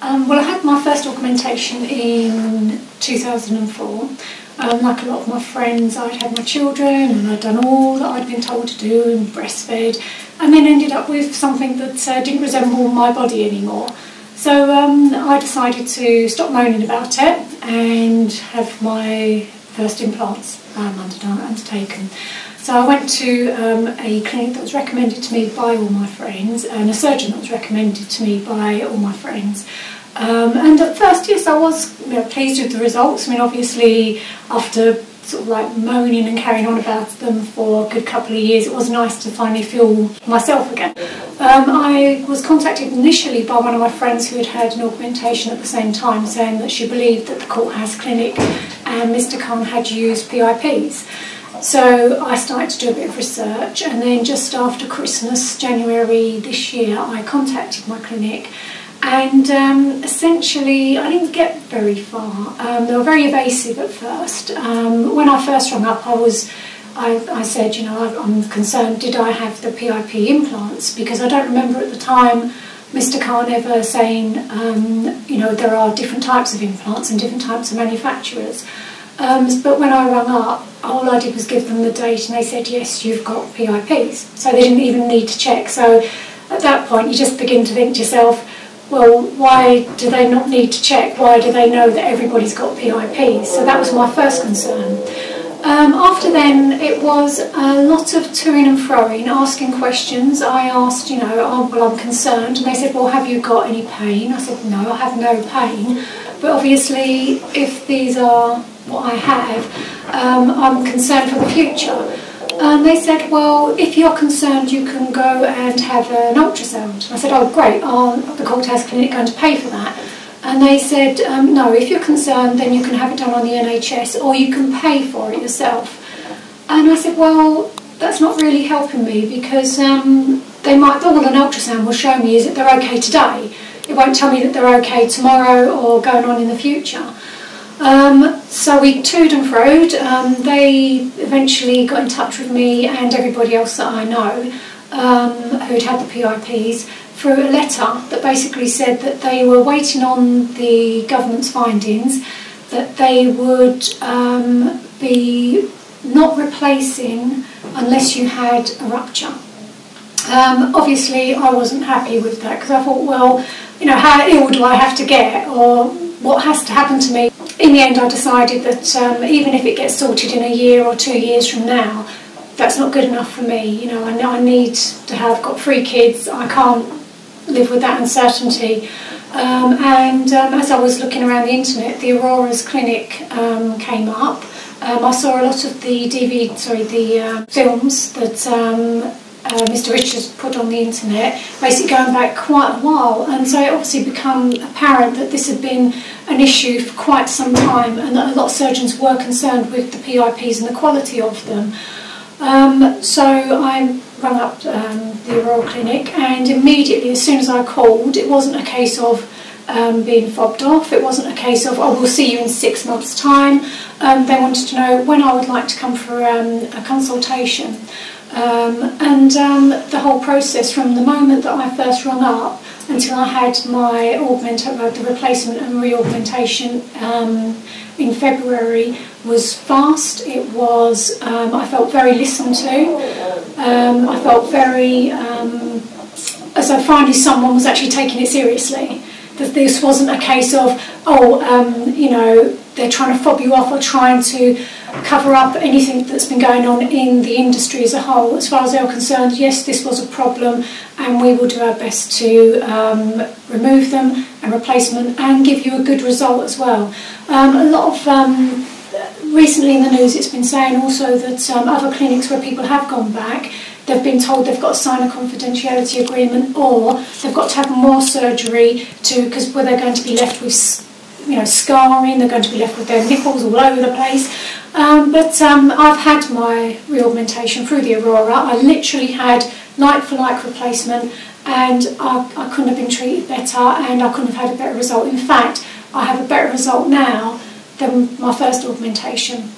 Well, I had my first augmentation in 2004. Like a lot of my friends, I'd had my children and I'd done all that I'd been told to do and breastfed, and then ended up with something that didn't resemble my body anymore. So I decided to stop moaning about it and have my first implants undertaken. So I went to a clinic that was recommended to me by all my friends, and a surgeon that was recommended to me by all my friends. And at first, yes, I was pleased with the results. I mean, obviously, after sort of like moaning and carrying on about them for a good couple of years, it was nice to finally feel myself again. I was contacted initially by one of my friends who had had an augmentation at the same time, saying that she believed that the Courthouse Clinic and Mr. Khan had used PIPs. So I started to do a bit of research, and then just after Christmas, January this year, I contacted my clinic. And essentially, I didn't get very far. They were very evasive at first. When I first rang up, I said, I'm concerned, did I have the PIP implants? Because I don't remember at the time Mr. Khan ever saying, there are different types of implants and different types of manufacturers. But when I rang up, all I did was give them the date, and they said, yes, you've got PIPs. So they didn't even need to check. So at that point, you just begin to think to yourself, well, why do they not need to check? Why do they know that everybody's got PIPs? So that was my first concern. After then, it was a lot of toing and froing, asking questions. I asked, I'm concerned. And they said, well, have you got any pain? I said, no, I have no pain. But obviously, if these are what I have, I'm concerned for the future. And they said, well, if you're concerned, you can go and have an ultrasound. I said, oh, great, are the Courthouse Clinic going to pay for that? And they said, no, if you're concerned, then you can have it done on the NHS, or you can pay for it yourself. And I said, well, that's not really helping me, because all an ultrasound will show me is that they're okay today. It won't tell me that they're okay tomorrow or going on in the future. So we toed and froed. They eventually got in touch with me and everybody else that I know who'd had the PIPs through a letter that basically said that they were waiting on the government's findings, that they would be not replacing unless you had a rupture. Obviously, I wasn't happy with that, because I thought, well, how ill do I have to get, or what has to happen to me? In the end, I decided that even if it gets sorted in a year or 2 years from now, that's not good enough for me. I need to have got 3 kids. I can't live with that uncertainty. And as I was looking around the internet, the Aurora's Clinic came up. I saw a lot of the films that Mr. Richards put on the internet, basically going back quite a while, and so it obviously became apparent that this had been an issue for quite some time, and that a lot of surgeons were concerned with the PIPs and the quality of them. So I rang up the Aurora Clinic, and immediately, as soon as I called, it wasn't a case of being fobbed off. It wasn't a case of, oh, we'll see you in 6 months' time. They wanted to know when I would like to come for a consultation. The whole process from the moment that I first rung up until I had my the replacement and re-augmentation in February was fast. It was, I felt very listened to. I felt very, as though finally someone was actually taking it seriously. That this wasn't a case of, they're trying to fob you off or trying to cover up anything that's been going on in the industry as a whole. As far as they were concerned, yes, this was a problem, and we will do our best to remove them and replace them and give you a good result as well. A lot of recently in the news, it's been saying also that other clinics where people have gone back, they've been told they've got to sign a confidentiality agreement, or they've got to have more surgery because they're going to be left with scarring, they're going to be left with their nipples all over the place. But I've had my re-augmentation through the Aurora. I literally had like-for-like replacement, and I couldn't have been treated better, and I couldn't have had a better result. In fact, I have a better result now than my first augmentation.